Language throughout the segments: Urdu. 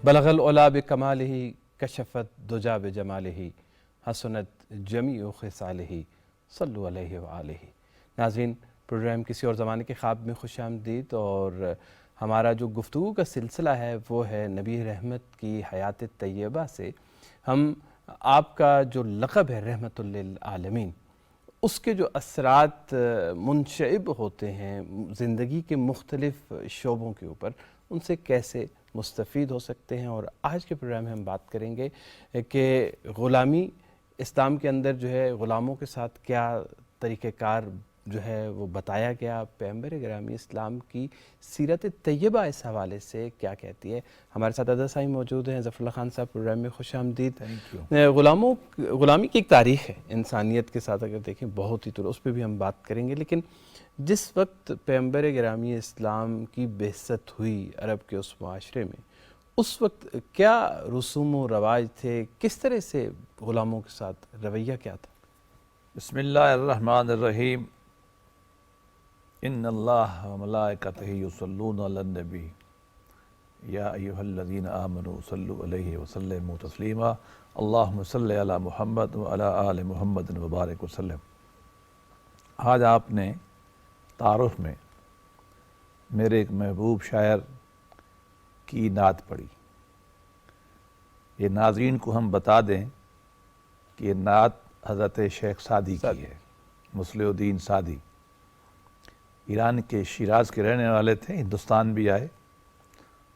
بلغ العلا بکمالہ کشفت دجا بجمالہ حسنت جمیع خصالہ صلو علیہ وآلہ۔ ناظرین، پروگرام کسی اور زمانے کے خواب میں خوش آمدید، اور ہمارا جو گفتگو کا سلسلہ ہے وہ ہے نبی رحمت کی حیات طیبہ سے۔ ہم آپ کا جو لقب ہے رحمت للعالمین، اس کے جو اثرات منشعب ہوتے ہیں زندگی کے مختلف شعبوں کے اوپر، ان سے کیسے مستفید ہو سکتے ہیں۔ اور آج کے پروگرام میں ہم بات کریں گے کہ غلامی اسلام کے اندر جو ہے غلاموں کے ساتھ کیا طریقہ کار جو ہے وہ بتایا گیا، پیغمبر گرامی اسلام کی سیرت طیبہ اس حوالے سے کیا کہتی ہے۔ ہمارے ساتھ عزیز سامعین موجود ہیں، ظفر اللہ خان صاحب، پروگرام میں خوش آمدید۔ غلامی کی ایک تاریخ ہے انسانیت کے ساتھ، اگر دیکھیں بہت ہی طول، اس پہ بھی ہم بات کریں گے۔ لیکن جس وقت پیغمبر گرامی اسلام کی بعثت ہوئی عرب کے اس معاشرے میں، اس وقت کیا رسوم و رواج تھے، کس طرح سے غلاموں کے ساتھ رویہ کیا تھا؟ بسم اللہ الرحمن الرحیم۔ ان اللہ و ملائکتہ یصلون علی النبی یا ایہا الذین آمنوا صلوا علیہ وسلموا تسلیما اللہم صلی علی محمد و علی آل محمد وبارک وسلم۔ آج آپ نے تعارف میں میرے ایک محبوب شاعر کی نعت پڑھی۔ یہ ناظرین کو ہم بتا دیں کہ یہ نعت حضرت شیخ سعدی کی ہے، مصلح الدین سعدی۔ ایران کے شیراز کے رہنے والے تھے، ہندوستان بھی آئے،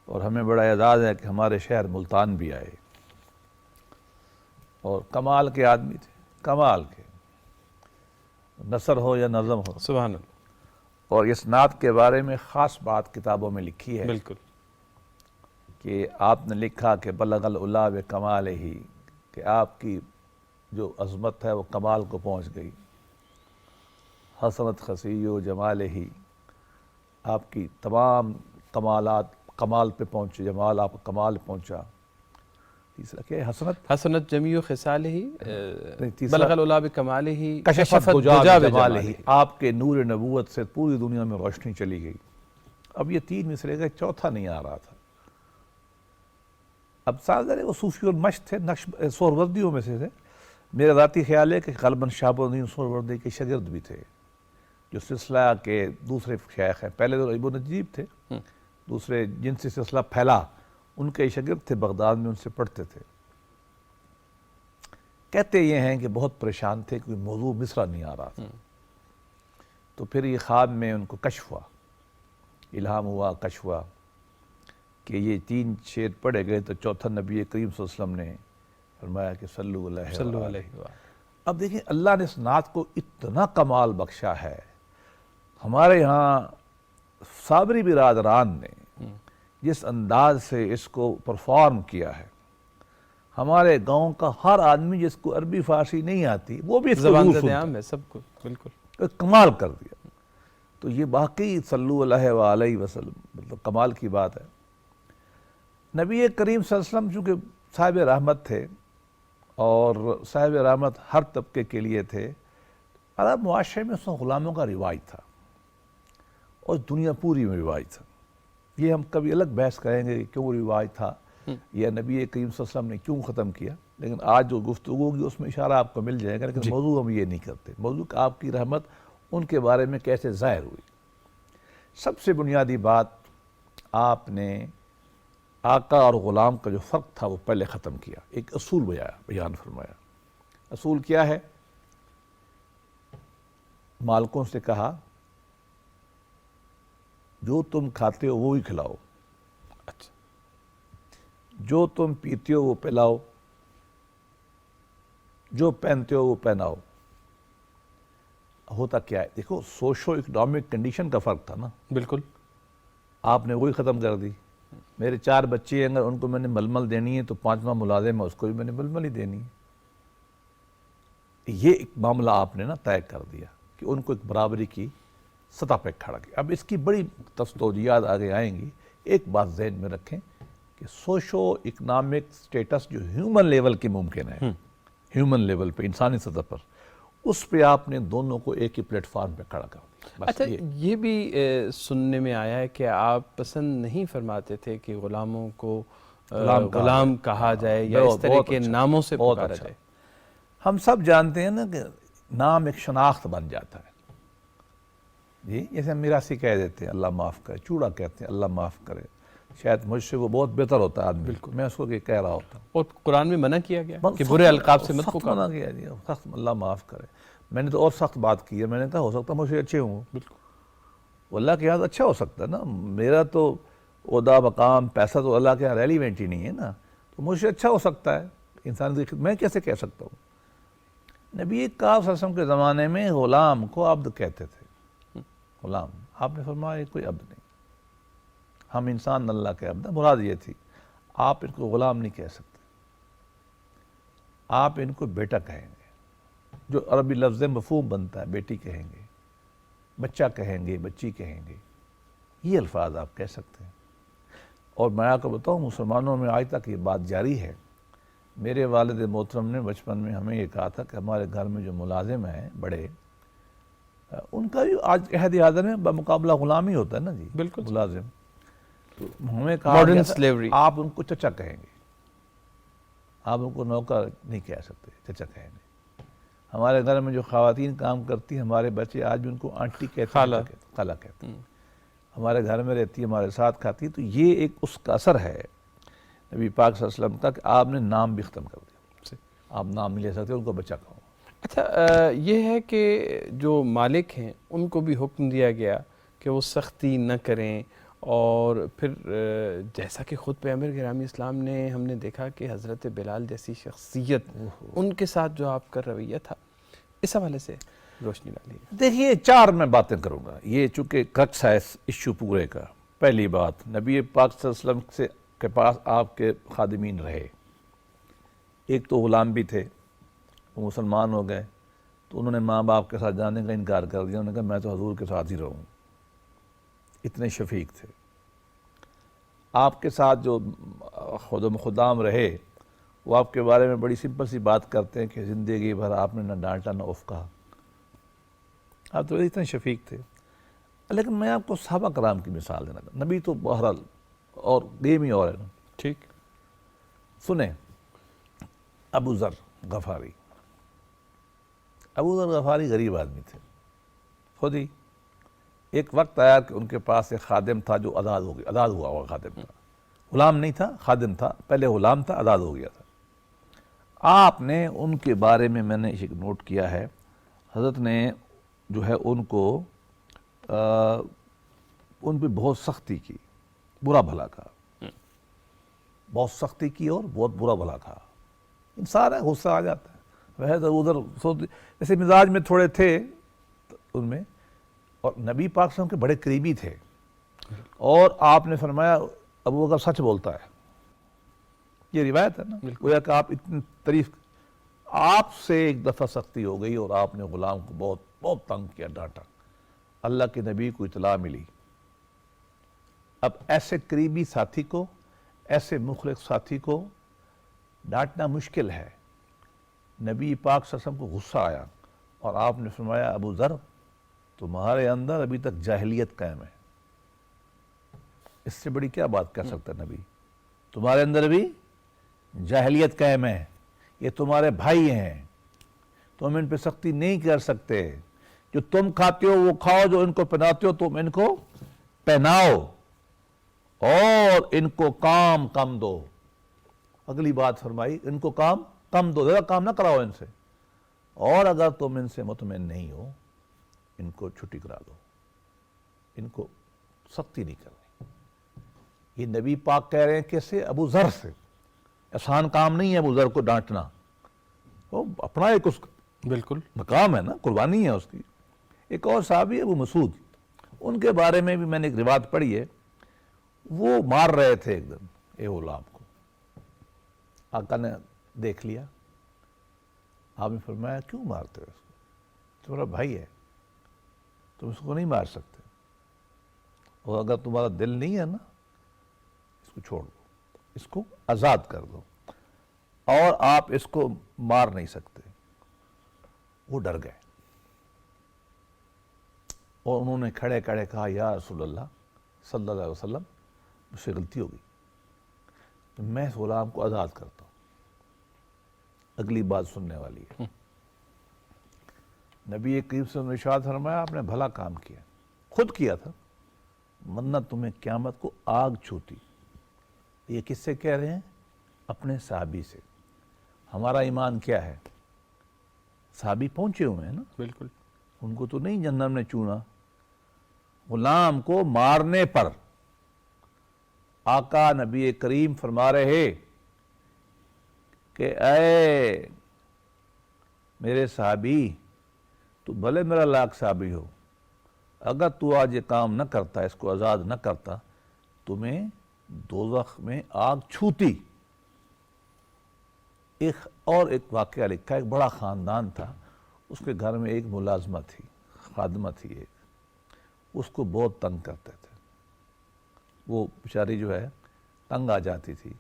اور ہمیں بڑا اعزاز ہے کہ ہمارے شہر ملتان بھی آئے، اور کمال کے آدمی تھے، کمال کے، نثر ہو یا نظم ہو۔ سبحان اللہ۔ اور اس نعت کے بارے میں خاص بات کتابوں میں لکھی ہے، بالکل، کہ آپ نے لکھا کہ بلغ العلا بکمالہ، کہ آپ کی جو عظمت ہے وہ کمال کو پہنچ گئی۔ حسنت خسی و جمالہ، آپ کی تمام کمالات کمال پہ پہنچے، جمال آپ کمال پہنچا۔ تیسرا کیا ہے؟ حسنت جمیع خصالہ تیسرا بلغ العلا بکمالہ کشفت دجا دجا بجمالہ۔ بجمالہ، آپ کے نور نبوت سے پوری دنیا میں روشنی چلی گئی۔ اب یہ تین مصرے گئے، چوتھا نہیں آ رہا تھا۔ اب سازر وہ صوفی المشت تھے، سہروردیوں میں سے تھے۔ میرا ذاتی خیال ہے کہ غالباً شہاب الدین سہروردی کے شاگرد بھی تھے، جو سلسلہ کے دوسرے شیخ ہیں۔ پہلے تو ابو نجیب تھے، دوسرے جن سے سلسلہ پھیلا ان کے شاگرد تھے، بغداد میں ان سے پڑھتے تھے۔ کہتے یہ ہیں کہ بہت پریشان تھے، کوئی موضوع مصرع نہیں آ رہا تھا۔ تو پھر یہ خواب میں ان کو کشف ہوا، الہام ہوا، کشف ہوا کہ یہ تین شعر پڑھے گئے تو چوتھا نبی کریم صلی اللہ علیہ وسلم نے فرمایا کہ صلو علیہ وآلہ۔ اب دیکھیں اللہ نے اس نعت کو اتنا کمال بخشا ہے۔ ہمارے یہاں صابری برادران نے جس انداز سے اس کو پرفارم کیا ہے، ہمارے گاؤں کا ہر آدمی جس کو عربی فارسی نہیں آتی وہ بھی اس کو زبان ضرور عام ہے سب کو، بالکل کمال کر دیا۔ تو یہ باقی صلو علیہ وآلہ وسلم مطلب کمال کی بات ہے۔ نبی کریم صلی اللہ علیہ وسلم چونکہ صاحب رحمت تھے، اور صاحب رحمت ہر طبقے کے لیے تھے، عرب معاشرے میں اس وقت غلاموں کا رواج تھا، اور دنیا پوری میں رواج تھا۔ یہ ہم کبھی الگ بحث کریں گے کہ کیوں رواج تھا، یا نبی کریم صلی اللہ علیہ وسلم نے کیوں ختم کیا، لیکن آج جو گفتگو ہوگی اس میں اشارہ آپ کو مل جائے گا۔ لیکن موضوع ہم یہ نہیں کرتے، موضوع کہ آپ کی رحمت ان کے بارے میں کیسے ظاہر ہوئی۔ سب سے بنیادی بات، آپ نے آقا اور غلام کا جو فرق تھا وہ پہلے ختم کیا، ایک اصول بیان فرمایا۔ اصول کیا ہے؟ مالکوں سے کہا جو تم کھاتے ہو وہی کھلاؤ، اچھا، جو تم پیتے ہو وہ پلاؤ، جو پہنتے ہو وہ پہناؤ۔ ہوتا کیا ہے؟ دیکھو، سوشو اکنامک کنڈیشن کا فرق تھا نا، بالکل۔ آپ نے وہی ختم کر دی۔ میرے 4 بچے ہیں، اگر ان کو میں نے ململ دینی ہے تو 5واں ملازم ہے، اس کو بھی میں نے ململ ہی دینی ہے۔ یہ ایک معاملہ آپ نے نا طے کر دیا کہ ان کو ایک برابری کی سطح پہ کھڑا کیا۔ اب اس کی بڑی توجیہات آگے آئیں گی۔ ایک بات ذہن میں رکھیں کہ سوشو اکنامک سٹیٹس جو ہیومن لیول کی ممکن ہے، ہیومن لیول پہ، انسانی سطح پر، اس پہ آپ نے دونوں کو ایک ہی پلیٹ فارم پہ کھڑا کر دیا۔ اچھا، یہ بھی سننے میں آیا ہے کہ آپ پسند نہیں فرماتے تھے کہ غلاموں کو غلام کہا جائے یا اس طرح کے ناموں سے پکارا جائے؟ ہم سب جانتے ہیں نا کہ نام ایک شناخت بن جاتا ہے جی، جیسے ہم میراثی کہہ دیتے ہیں اللہ معاف کرے، چوڑا کہتے ہیں اللہ معاف کرے، شاید مجھ سے وہ بہت بہتر ہوتا ہے آدمی، میں اس کو یہ کہہ رہا ہوتا ہوں۔ اور قرآن میں منع کیا گیا کہ برے القاب سے مت سخت پکارو۔ منع کیا جی، سخت اللہ معاف کرے۔ میں نے تو اور سخت بات کی ہے، میں نے کہا ہو سکتا ہے مجھ سے اچھے ہوں، بالکل وہ اللہ کے یہاں اچھا ہو سکتا ہے نا، میرا تو عہدہ مقام پیسہ تو اللہ کے یہاں ریلیونٹ ہی نہیں ہے نا، تو مجھ سے اچھا ہو سکتا ہے انسان کی خدمت، میں کیسے کہہ سکتا ہوں؟ نبی پاک صلی اللہ علیہ وسلم کے زمانے میں غلام کو عبد کہتے تھے، غلام۔ آپ نے فرمایا یہ کوئی عبد نہیں، ہم انسان اللہ کے عبد ہیں، مراد یہ تھی آپ ان کو غلام نہیں کہہ سکتے، آپ ان کو بیٹا کہیں گے، جو عربی لفظ مفہوم بنتا ہے، بیٹی کہیں گے، بچہ کہیں گے، بچی کہیں گے، یہ الفاظ آپ کہہ سکتے ہیں۔ اور میں آپ کو بتاؤں مسلمانوں میں آج تک یہ بات جاری ہے۔ میرے والد محترم نے بچپن میں ہمیں یہ کہا تھا کہ ہمارے گھر میں جو ملازم ہیں بڑے، ان کا بھی آج عہد اعظم میں بمقابلہ غلام ہی ہوتا ہے نا جی، بالکل ملازم۔ تو ہمیں کہا ماڈرن گیا تھا سلیوری۔ آپ ان کو چچا کہیں گے، آپ ان کو نوکر نہیں کہہ سکتے، چچا کہیں گے۔ ہمارے گھر میں جو خواتین کام کرتی ہیں، ہمارے بچے آج بھی ان کو آنٹی کہتے ہیں، خالہ کہتے ہیں، ہمارے گھر میں رہتی ہے، ہمارے ساتھ کھاتی ہے۔ تو یہ ایک اس کا اثر ہے نبی پاک صلی اللہ علیہ وسلم کا کہ آپ نے نام بھی ختم کر دیا، آپ نام نہیں لے سکتے، ان کو بچہ کہو۔ اچھا یہ ہے کہ جو مالک ہیں ان کو بھی حکم دیا گیا کہ وہ سختی نہ کریں، اور پھر جیسا کہ خود پیغمبر گرامی اسلام نے ہم نے دیکھا کہ حضرت بلال جیسی شخصیت، ان کے ساتھ جو آپ کا رویہ تھا، اس حوالے سے روشنی ڈالیے۔ دیکھیے 4 میں باتیں کروں گا، یہ چونکہ کرکس ہے اس ایشو پورے کا۔ پہلی بات، نبی پاک صلی اللہ علیہ وسلم کے پاس آپ کے خادمین رہے، ایک تو غلام بھی تھے، وہ مسلمان ہو گئے تو انہوں نے ماں باپ کے ساتھ جانے کا انکار کر دیا، انہوں نے کہا میں تو حضور کے ساتھ ہی رہوں، اتنے شفیق تھے۔ آپ کے ساتھ جو خدم خدام رہے وہ آپ کے بارے میں بڑی سمپل سی بات کرتے ہیں کہ زندگی بھر آپ نے نہ ڈانٹا نہ اف کہا، آپ تو اتنے شفیق تھے۔ لیکن میں آپ کو صحابہ کرام کی مثال دینا چاہتا ہوں، نبی تو بہرحال اور گیم ہی اور ہے نا۔ ٹھیک، سنیں ابو ذر غفاری، ابو ذر غفاری غریب آدمی تھے خود ہی۔ ایک وقت آیا کہ ان کے پاس ایک خادم تھا جو آزاد ہو گیا، آزاد ہوا ہوا خادم تھا، غلام نہیں تھا، خادم تھا، پہلے غلام تھا، آزاد ہو گیا تھا۔ آپ نے ان کے بارے میں نے ایک نوٹ کیا ہے، حضرت نے جو ہے ان کو ان پہ بہت سختی کی، برا بھلا کہا، بہت سختی کی اور بہت برا بھلا کہا۔ انسان ہے، غصہ آ جاتا ہے، ویسے تو ادھر جیسے مزاج میں تھوڑے تھے ان میں، اور نبی پاک صلی اللہ علیہ وسلم کے بڑے قریبی تھے، اور آپ نے فرمایا ابو بکر سچ بولتا ہے، یہ روایت ہے نا، گویا کہ آپ اتنی تعریف، آپ سے ایک دفعہ سختی ہو گئی اور آپ نے غلام کو بہت بہت تنگ کیا، ڈانٹا، اللہ کے نبی کو اطلاع ملی۔ اب ایسے قریبی ساتھی کو، ایسے مخلص ساتھی کو ڈانٹنا مشکل ہے۔ نبی پاک صلی اللہ علیہ وسلم کو غصہ آیا اور آپ نے فرمایا ابو ذر تمہارے اندر ابھی تک جاہلیت قائم ہے، اس سے بڑی کیا بات کر سکتا ہے نبی، تمہارے اندر بھی جاہلیت قائم ہے، یہ تمہارے بھائی ہیں، تم ان پہ سختی نہیں کر سکتے، جو تم کھاتے ہو وہ کھاؤ، جو ان کو پہناتے ہو تم ان کو پہناؤ، اور ان کو کام کم دو۔ اگلی بات فرمائی ان کو کام کم دو، زیادہ کام نہ کراؤ ان سے، اور اگر تم ان سے مطمئن نہیں ہو ان کو چھٹی کرا دو، ان کو سختی نہیں کرنی۔ یہ نبی پاک کہہ رہے ہیں کیسے؟ ابو ذر سے۔ آسان کام نہیں ہے ابو ذر کو ڈانٹنا، وہ اپنا ایک اس بالکل مقام ہے نا، قربانی ہے اس کی۔ ایک اور صحابی ابو مسعود، ان کے بارے میں بھی میں نے ایک روایت پڑھی ہے، وہ مار رہے تھے ایک دن اے غلام کو، آقا نے دیکھ لیا، آپ نے فرمایا کیوں مارتے ہو اس کو، تمہارا بھائی ہے، تم اس کو نہیں مار سکتے، اور اگر تمہارا دل نہیں ہے نا اس کو چھوڑ دو، اس کو آزاد کر دو، اور آپ اس کو مار نہیں سکتے۔ وہ ڈر گئے اور انہوں نے کھڑے کھڑے کہا یا رسول اللہ صلی اللہ علیہ وسلم مجھ سے غلطی ہو گئی، تو میں اس غلام کو آزاد کرتا ہوں. اگلی بات سننے والی ہے. نبی کریم صلی اللہ علیہ وسلم نے ارشاد فرمایا آپ نے بھلا کام کیا, خود کیا تھا, ورنہ تمہیں قیامت کو آگ چھوتی. یہ کس سے کہہ رہے ہیں؟ اپنے صحابی سے. ہمارا ایمان کیا ہے؟ صحابی پہنچے ہوئے ہیں نا, بالکل. ان کو تو نہیں جہنم نے چونا. غلام کو مارنے پر آقا نبی کریم فرما رہے کہ اے میرے صحابی, تو بھلے میرا لاکھ صحابی ہو, اگر تو آج یہ کام نہ کرتا, اس کو آزاد نہ کرتا, تمہیں دوزخ میں آگ چھوتی. ایک واقعہ لکھا, ایک بڑا خاندان تھا, اس کے گھر میں ایک ملازمہ تھی, خادمہ تھی ایک, اس کو بہت تنگ کرتے تھے. وہ بیچاری جو ہے تنگ آ جاتی تھی.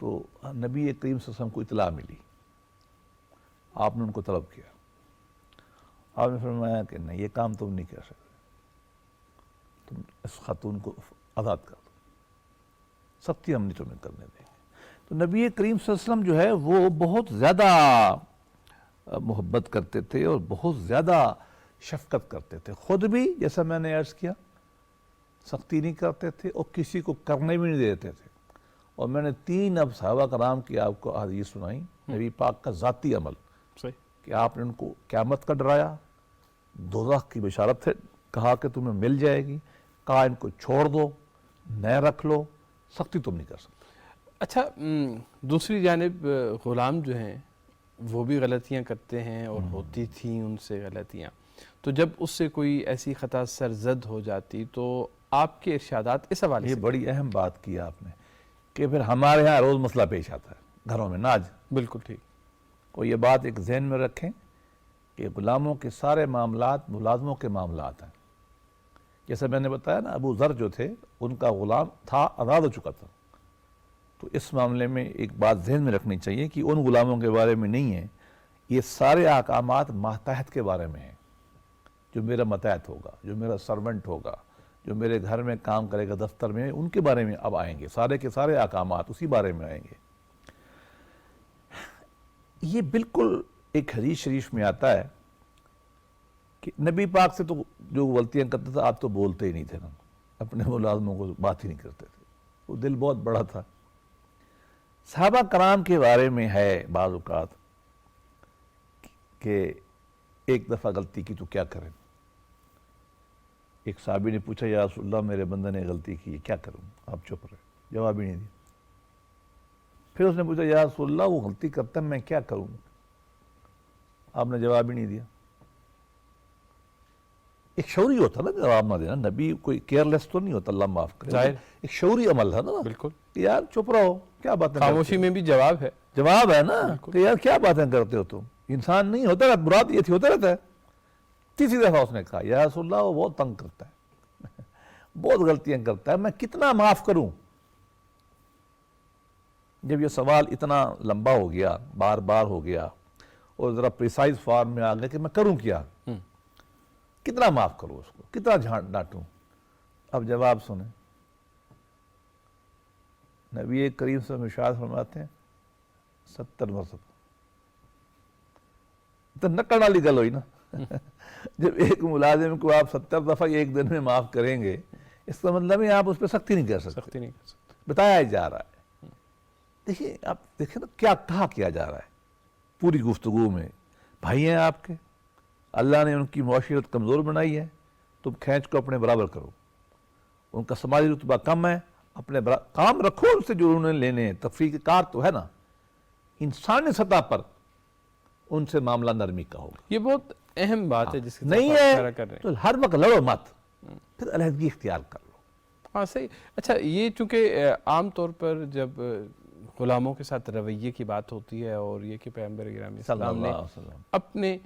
تو نبی کریم صلی اللہ علیہ وسلم کو اطلاع ملی, آپ نے ان کو طلب کیا. آپ نے فرمایا کہ نہیں, یہ کام تم نہیں کر سکتے, تم اس خاتون کو آزاد کر دو, سختی ہم نہیں تمہیں کرنے دیں گے. تو نبی کریم صلی اللہ علیہ وسلم جو ہے وہ بہت زیادہ محبت کرتے تھے اور بہت زیادہ شفقت کرتے تھے. خود بھی جیسا میں نے عرض کیا سختی نہیں کرتے تھے اور کسی کو کرنے بھی نہیں دیتے تھے. اور میں نے 3 اب صحابہ کرام کی آپ کو حدیث سنائی, نبی پاک کا ذاتی عمل, کہ آپ نے ان کو قیامت کا ڈرایا, دوزخ کی بشارت سے کہا کہ تمہیں مل جائے گی, کہا ان کو چھوڑ دو, نہ رکھ لو, سختی تم نہیں کر سکتے. اچھا, دوسری جانب غلام جو ہیں وہ بھی غلطیاں کرتے ہیں اور ہوتی تھیں ان سے غلطیاں, تو جب اس سے کوئی ایسی خطا سرزد ہو جاتی تو آپ کے ارشادات اس حوالے سے؟ یہ بڑی اہم بات کی آپ نے کہ پھر ہمارے ہاں روز مسئلہ پیش آتا ہے گھروں میں نا آج. بالکل ٹھیک. اور یہ بات ایک ذہن میں رکھیں کہ غلاموں کے سارے معاملات ملازموں کے معاملات ہیں. جیسے میں نے بتایا نا, ابو ذر جو تھے ان کا غلام تھا, آزاد ہو چکا تھا. تو اس معاملے میں ایک بات ذہن میں رکھنی چاہیے کہ ان غلاموں کے بارے میں نہیں ہے, یہ سارے احکامات ماتحت کے بارے میں ہیں. جو میرا ماتحت ہوگا, جو میرا سرونٹ ہوگا, جو میرے گھر میں کام کرے گا دفتر میں, ان کے بارے میں اب آئیں گے. سارے کے سارے احکامات اسی بارے میں آئیں گے. یہ بالکل ایک حدیث شریف میں آتا ہے کہ نبی پاک سے تو جو غلطیاں کرتے تھے آپ تو بولتے ہی نہیں تھے نا, اپنے ملازموں کو بات ہی نہیں کرتے تھے. وہ دل بہت بڑا تھا. صحابہ کرام کے بارے میں ہے بعض اوقات کہ ایک دفعہ غلطی کی تو کیا کریں. ایک صحابی نے پوچھا یا رسول اللہ میرے بندے نے غلطی کی ہے, کیا کروں؟ آپ چپ رہے, جواب ہی نہیں دیا. پھر اس نے پوچھا یا رسول اللہ وہ غلطی کرتا ہے میں کیا کروں؟ آپ نے جواب ہی نہیں دیا. ایک شعوری ہوتا نا جواب نہ دینا, نبی کوئی کیئرلیس تو نہیں ہوتا, اللہ معاف کرے, ایک شعوری عمل تھا نا. بالکل. یار چپ رہو, کیا باتیں, خاموشی میں بھی جواب ہے, جواب ہے نا, کہ یار کیا باتیں کرتے ہو تم, انسان نہیں ہوتا رہتا, مراد یہ تھی ہوتا رہتا ہے. تیسری دفعہ اس نے کہا یا رسول اللہ وہ بہت تنگ کرتا ہے, بہت غلطیاں کرتا ہے, میں کتنا معاف کروں؟ جب یہ سوال اتنا لمبا ہو گیا, بار بار ہو گیا, اور ذرا پریسائز فارم میں آ گیا کہ میں کروں کیا, کتنا معاف کروں اس کو, کتنا ڈانٹوں؟ اب جواب سنیں. نبی کریم صلی اللہ علیہ وسلم ارشاد فرماتے ہیں 70 مرتبہ. تو نکڑ والی گل ہوئی نا. جب ایک ملازم کو آپ 70 دفعہ ایک دن میں معاف کریں گے, اس کا مطلب ہے آپ اس پہ سختی نہیں کر سکتے. سختی نہیں کر سکتے. بتایا جا رہا ہے. دیکھیے آپ دیکھیں نا کیا کہا کیا جا رہا ہے پوری گفتگو میں. بھائی ہیں آپ کے, اللہ نے ان کی معاشرت کمزور بنائی ہے, تم کھینچ کو اپنے برابر کرو. ان کا سماجی رتبہ کم ہے, اپنے کام رکھو ان سے جو انہوں نے لینے ہیں. تفریق کار تو ہے نا, انسانی سطح پر ان سے معاملہ نرمی کا ہوگا. یہ بہت اہم بات ہے جس کی نہیں اشارہ کر ہے رہے ہیں. تو ہر وقت لڑو مت, پھر علیحدگی اختیار کر لو. ہاں صحیح. اچھا, یہ چونکہ عام طور پر جب غلاموں کے ساتھ رویے کی بات ہوتی ہے اور یہ کہ پیغمبر گرامی اسلام نے اپنے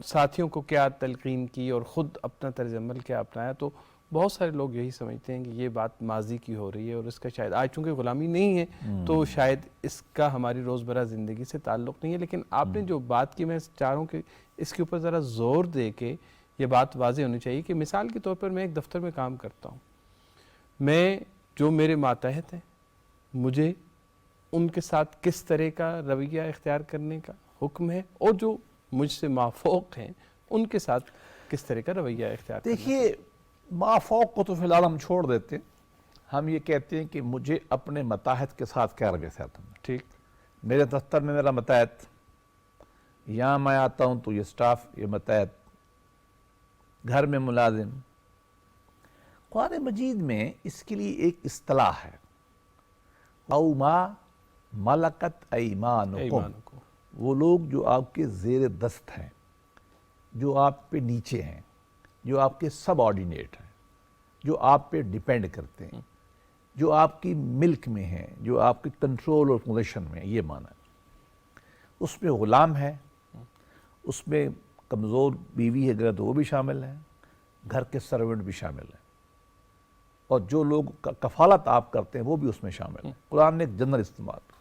ساتھیوں کو کیا تلقین کی اور خود اپنا طرز عمل کیا اپنایا, تو بہت سارے لوگ یہی سمجھتے ہیں کہ یہ بات ماضی کی ہو رہی ہے اور اس کا شاید آج چونکہ غلامی نہیں ہے تو شاید اس کا ہماری روزمرہ زندگی سے تعلق نہیں ہے. لیکن آپ نے جو بات کی, میں چاہ رہا ہوں کہ اس کے اوپر ذرا زور دے کے یہ بات واضح ہونی چاہیے کہ مثال کے طور پر میں ایک دفتر میں کام کرتا ہوں, میں جو میرے ماتحت ہیں مجھے ان کے ساتھ کس طرح کا رویہ اختیار کرنے کا حکم ہے، اور جو مجھ سے مافوق ہیں ان کے ساتھ کس طرح کا رویہ اختیار کرنا؟ دیکھیے، مافوق کو تو فی الحال ہم چھوڑ دیتے ہیں، ہم یہ کہتے ہیں کہ مجھے اپنے متاحت کے ساتھ کیا رویہ اختیار کرنا ہے۔ ٹھیک، میرے دفتر میں میرا متحد، یہاں میں آتا ہوں تو یہ سٹاف، یہ متحد، گھر میں ملازم۔ قرآن مجید میں اس کے لیے ایک اصطلاح ہے، او ما ملکت ایمانکم، ایمانوں کو، وہ لوگ جو آپ کے زیر دست ہیں، جو آپ پہ نیچے ہیں، جو آپ کے سب آرڈینیٹ ہیں، جو آپ پہ ڈیپینڈ کرتے ہیں، جو آپ کی ملک میں ہیں، جو آپ کی کنٹرول اور پوزیشن میں ہیں، یہ معنی ہے۔ اس میں غلام ہے، اس میں کمزور بیوی ہے اگر تو وہ بھی شامل ہے، گھر کے سرونٹ بھی شامل ہیں، اور جو لوگ کفالت آپ کرتے ہیں وہ بھی اس میں شامل ہیں۔ قرآن نے ایک جنرل استعمال۔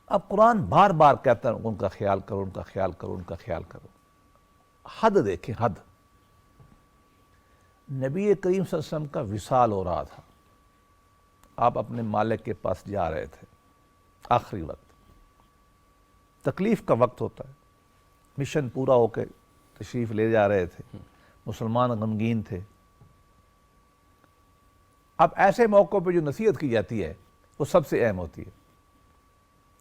اب قرآن بار بار کہتا ہے ان کا خیال کرو، ان کا خیال کرو، ان کا خیال کرو۔ حد دیکھیں، حد۔ نبی کریم صلی اللہ علیہ وسلم کا وصال ہو رہا تھا، آپ اپنے مالک کے پاس جا رہے تھے، آخری وقت، تکلیف کا وقت ہوتا ہے، مشن پورا ہو کے تشریف لے جا رہے تھے، مسلمان غمگین تھے۔ اب ایسے موقعوں پہ جو نصیحت کی جاتی ہے وہ سب سے اہم ہوتی ہے۔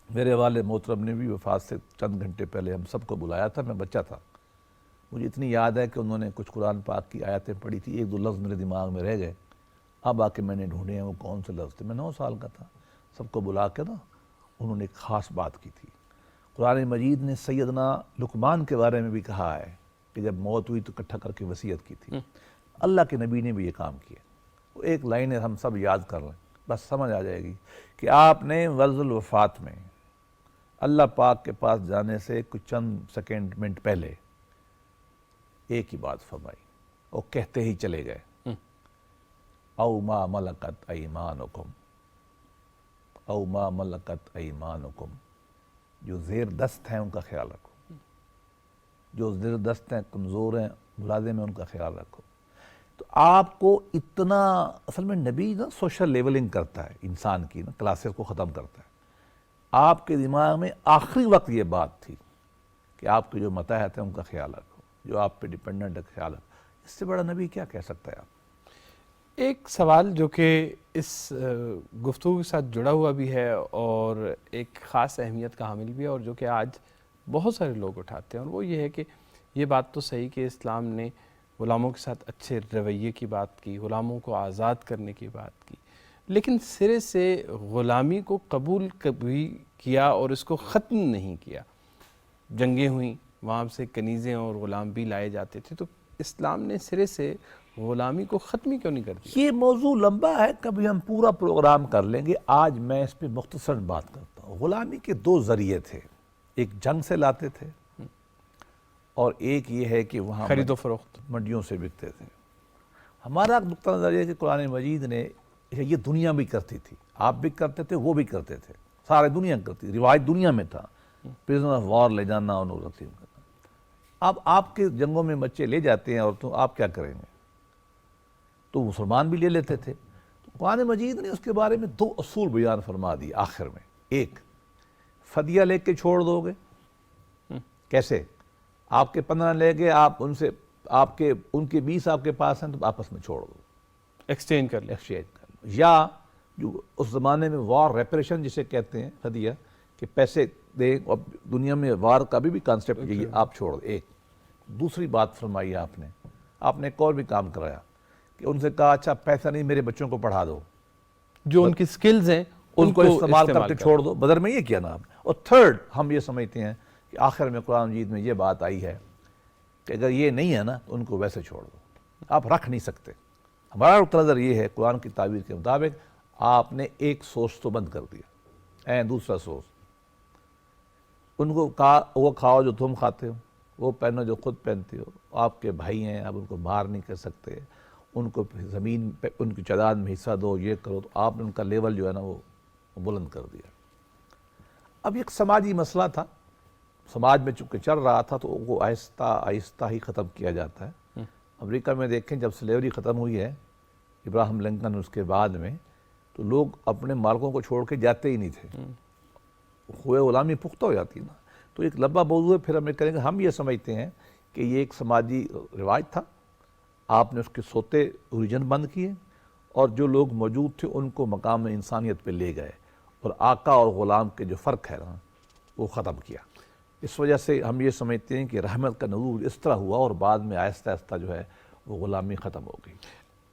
میرے والد محترم نے بھی وفات سے چند گھنٹے پہلے ہم سب کو بلایا تھا، میں بچہ تھا، مجھے اتنی یاد ہے کہ انہوں نے کچھ قرآن پاک کی آیتیں پڑھی تھی، ایک دو لفظ میرے دماغ میں رہ گئے، اب آ کے میں نے ڈھونڈے ہیں وہ کون سے لفظ تھے۔ میں 9 سال کا تھا، سب کو بلا کے نا انہوں نے ایک خاص بات کی تھی۔ قرآن مجید نے سیدنا لقمان کے بارے میں بھی کہا ہے کہ جب موت ہوئی تو اکٹھا کر کے وصیت کی تھی۔ اللہ کے نبی نے بھی یہ کام کیا۔ وہ ایک لائن ہم سب یاد کر لیں، بس سمجھ آ جائے گی کہ آپ نے ورز الوفات میں اللہ پاک کے پاس جانے سے کچھ چند سیکنڈ منٹ پہلے ایک ہی بات فرمائی، اور کہتے ہی چلے گئے، او ما ملکت ایمانکم، او ما ملکت ایمانکم، جو زیر دست ہیں ان کا خیال رکھو، جو زیر دست ہیں، کمزور ہیں، ملازم ہیں، ان کا خیال رکھو۔ تو آپ کو اتنا، اصل میں نبی نا سوشل لیولنگ کرتا ہے انسان کی، نا کلاسز کو ختم کرتا ہے۔ آپ کے دماغ میں آخری وقت یہ بات تھی کہ آپ کے جو متحد ہیں ان کا خیال رکھو، جو آپ پہ ڈیپینڈنٹ ہے خیال رکھو۔ اس سے بڑا نبی کیا کہہ سکتا ہے آپ؟ ایک سوال جو کہ اس گفتگو کے ساتھ جڑا ہوا بھی ہے اور ایک خاص اہمیت کا حامل بھی ہے، اور جو کہ آج بہت سارے لوگ اٹھاتے ہیں، اور وہ یہ ہے کہ یہ بات تو صحیح کہ اسلام نے غلاموں کے ساتھ اچھے رویے کی بات کی، غلاموں کو آزاد کرنے کی بات کی، لیکن سرے سے غلامی کو قبول کبھی کیا اور اس کو ختم نہیں کیا۔ جنگیں ہوئیں، وہاں سے کنیزیں اور غلام بھی لائے جاتے تھے، تو اسلام نے سرے سے غلامی کو ختم ہی کیوں نہیں کر دیا؟ یہ موضوع لمبا ہے، کبھی ہم پورا پروگرام کر لیں گے، آج میں اس پہ مختصر بات کرتا ہوں۔ غلامی کے 2 ذریعے تھے، ایک جنگ سے لاتے تھے، اور ایک یہ ہے کہ وہاں خرید و فروخت، منڈیوں سے بکتے تھے۔ ہمارا نقطہ نظر یہ ہے کہ قرآن مجید نے یہ دنیا بھی کرتی تھی، آپ بھی کرتے تھے، وہ بھی کرتے تھے، سارے دنیا کرتی، رواج دنیا میں تھا، پرزنر آف وار لے جانا، انہوں تقسیم کرنا۔ اب آپ کے جنگوں میں بچے لے جاتے ہیں اور تو آپ کیا کریں گے؟ تو مسلمان بھی لے لیتے تھے۔ تو قرآن مجید نے اس کے بارے میں 2 اصول بیان فرما دی آخر میں۔ ایک، فدیہ لے کے چھوڑ دو گے، کیسے؟ آپ کے 15 لے گئے، آپ ان سے، آپ کے ان کے 20 آپ کے پاس ہیں، تو آپس میں چھوڑ دو، ایکسچینج کر لیں۔ ایکسچینج کر لو۔ یا جو اس زمانے میں وار ریپریشن جسے کہتے ہیں، فدیہ، کہ پیسے دیں، اور دنیا میں وار کا بھی کانسیپٹ یہی، آپ چھوڑ دو۔ ایک دوسری بات فرمائی آپ نے ایک اور بھی کام کرایا کہ ان سے کہا اچھا پیسہ نہیں، میرے بچوں کو پڑھا دو، جو ان کی سکلز ہیں ان کو استعمال کر کے چھوڑ دو۔ بدر میں یہ کیا نا آپ نے۔ اور تھرڈ، ہم یہ سمجھتے ہیں کہ آخر میں قرآن مجید میں یہ بات آئی ہے کہ اگر یہ نہیں ہے نا تو ان کو ویسے چھوڑ دو، آپ رکھ نہیں سکتے۔ ہمارا نقطہ نظر یہ ہے قرآن کی تعبیر کے مطابق آپ نے ایک سورس تو بند کر دیا، دوسرا سورس، ان کو کہا وہ کھاؤ جو تم کھاتے ہو، وہ پہنو جو خود پہنتے ہو، آپ کے بھائی ہیں، آپ ان کو باہر نہیں کر سکتے، ان کو زمین پہ ان کی تعداد میں حصہ دو، یہ کرو، تو آپ نے ان کا لیول جو ہے نا وہ بلند کر دیا۔ اب ایک سماجی مسئلہ تھا، سماج میں چونکہ چل رہا تھا تو وہ آہستہ آہستہ ہی ختم کیا جاتا ہے۔ امریکہ میں دیکھیں جب سلیوری ختم ہوئی ہے ابراہم لنکن اس کے بعد میں، تو لوگ اپنے مالکوں کو چھوڑ کے جاتے ہی نہیں تھے، خوئے غلامی پختہ ہو جاتی نا. تو ایک لمبا موضوع ہے، پھر ہم یہ کریں گے. ہم یہ سمجھتے ہیں کہ یہ ایک سماجی رواج تھا، آپ نے اس کے سوتے اوریجن بند کیے اور جو لوگ موجود تھے ان کو مقام انسانیت پہ لے گئے اور آقا اور غلام کے جو فرق ہے نا وہ ختم کیا. اس وجہ سے ہم یہ سمجھتے ہیں کہ رحمت کا نزول اس طرح ہوا اور بعد میں آہستہ آہستہ جو ہے وہ غلامی ختم ہو گئی.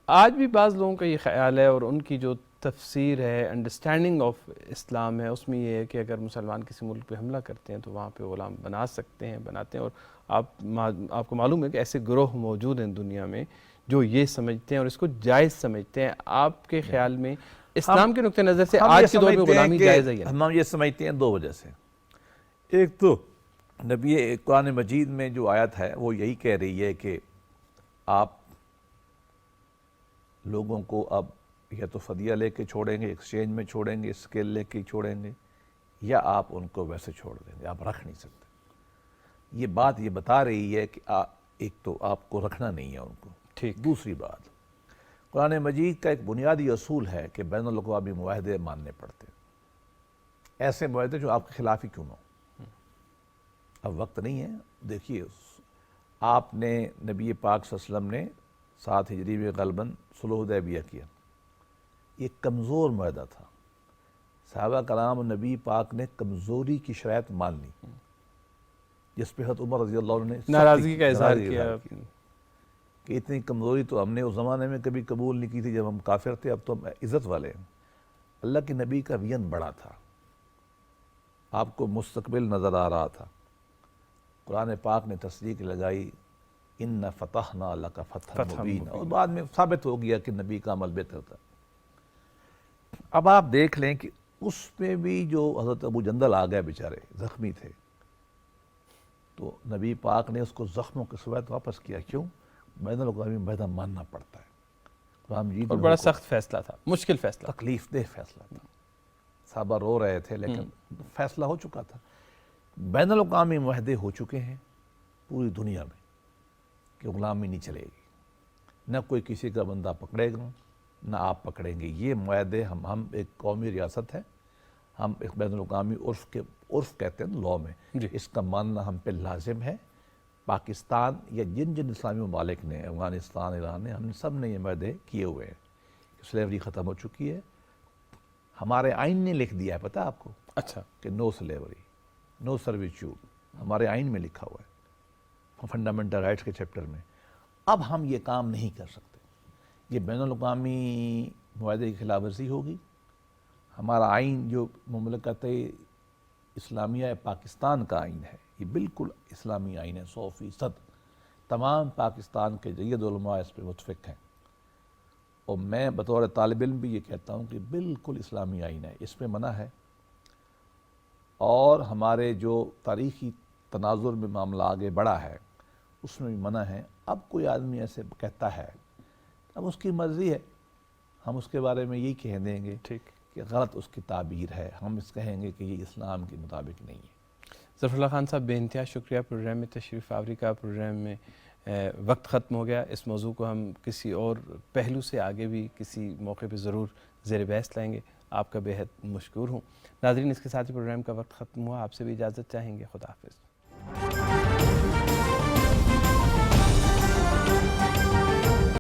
آج بھی بعض لوگوں کا یہ خیال ہے اور ان کی جو تفسیر ہے، انڈرسٹینڈنگ آف اسلام ہے، اس میں یہ ہے کہ اگر مسلمان کسی ملک پہ حملہ کرتے ہیں تو وہاں پہ غلام بنا سکتے ہیں، بناتے ہیں. اور آپ کو معلوم ہے کہ ایسے گروہ موجود ہیں دنیا میں جو یہ سمجھتے ہیں اور اس کو جائز سمجھتے ہیں. آپ کے خیال میں اسلام کے نقطہ نظر سے آج کے دور میں غلامی جائز ہے یا نہیں؟ ہم یہ سمجھتے ہیں دو وجہ سے. ایک تو نبی قرآن مجید میں جو آیت ہے وہ یہی کہہ رہی ہے کہ آپ لوگوں کو اب یا تو فدیہ لے کے چھوڑیں گے، ایکسچینج میں چھوڑیں گے، اسکیل لے کے چھوڑیں گے، یا آپ ان کو ویسے چھوڑ دیں گے، آپ رکھ نہیں سکتے. یہ بات یہ بتا رہی ہے کہ ایک تو آپ کو رکھنا نہیں ہے ان کو. ٹھیک. دوسری بات، قرآن مجید کا ایک بنیادی اصول ہے کہ بین الاقوامی معاہدے ماننے پڑتے، ایسے معاہدے جو آپ کے خلاف ہی کیوں نہ ہو. اب وقت نہیں ہے. دیکھیے آپ نے نبی پاک صلی اللہ علیہ وسلم نے 7 ہجری میں غالباً صلح حدیبیہ کیا. یہ کمزور معاہدہ تھا. صحابہ کرام نبی پاک نے کمزوری کی شرائط مان لی جس پہ حضرت عمر رضی اللہ عنہ نے ناراضگی کا اظہار کیا کہ اتنی کمزوری تو ہم نے اس زمانے میں کبھی قبول نہیں کی تھی جب ہم کافر تھے، اب تو ہم عزت والے ہیں. اللہ کے نبی کا ویژن بڑا تھا، آپ کو مستقبل نظر آ رہا تھا. قرآن پاک نے تصدیق لگائی ان فتحنا لک فتحا مبینا، اور بعد میں ثابت ہو گیا کہ نبی کا عمل بہتر تھا. اب آپ دیکھ لیں کہ اس میں بھی جو حضرت ابو جندل آ گئے بیچارے زخمی تھے، تو نبی پاک نے اس کو زخموں کے سبب واپس کیا. کیوں؟ بین الاقوامی معاہدہ ماننا پڑتا ہے. اور بڑا سخت فیصلہ تھا، مشکل فیصلہ، تکلیف دہ فیصلہ تھا. صحابہ رو رہے تھے لیکن فیصلہ ہو چکا تھا. بین الاقوامی معاہدے ہو چکے ہیں پوری دنیا میں کہ غلامی نہیں چلے گی، نہ کوئی کسی کا بندہ پکڑے گا نہ آپ پکڑیں گے. یہ معاہدے ہم ایک قومی ریاست ہے، ہم ایک بین الاقوامی عرف کہتے ہیں لاء میں، اس کا ماننا ہم پہ لازم ہے. پاکستان یا جن اسلامی ممالک نے، افغانستان، ایران نے، ہم سب نے یہ معاہدے کیے ہوئے ہیں. سلیوری ختم ہو چکی ہے. ہمارے آئین نے لکھ دیا ہے، پتہ آپ کو؟ اچھا. کہ نو سلیوری، نو سرویچیوڈ، ہمارے آئین میں لکھا ہوا ہے فنڈامنٹل رائٹس کے چیپٹر میں. اب ہم یہ کام نہیں کر سکتے. یہ بین الاقوامی معاہدے کی خلاف ورزی ہوگی. ہمارا آئین جو مملکت اسلامیہ پاکستان کا آئین ہے، یہ بالکل اسلامی آئین ہے 100%. تمام پاکستان کے جید علماء اس پہ متفق ہیں، اور میں بطور طالب علم بھی یہ کہتا ہوں کہ بالکل اسلامی آئین ہے. اس پہ منع ہے. اور ہمارے جو تاریخی تناظر میں معاملہ آگے بڑھا ہے اس میں بھی منع ہے. اب کوئی آدمی ایسے کہتا ہے، اب اس کی مرضی ہے، ہم اس کے بارے میں یہی کہہ دیں گے کہ غلط اس کی تعبیر ہے. ہم اس کہیں گے کہ یہ اسلام کے مطابق نہیں ہے. ظفر اللہ خان صاحب، بے انتہا شکریہ پروگرام میں تشریف آوری کا. پروگرام میں وقت ختم ہو گیا. اس موضوع کو ہم کسی اور پہلو سے آگے بھی کسی موقع پہ ضرور زیر بحث لائیں گے. آپ کا بے حد مشکور ہوں. ناظرین، اس کے ساتھ ہی پروگرام کا وقت ختم ہوا. آپ سے بھی اجازت چاہیں گے. خدا حافظ.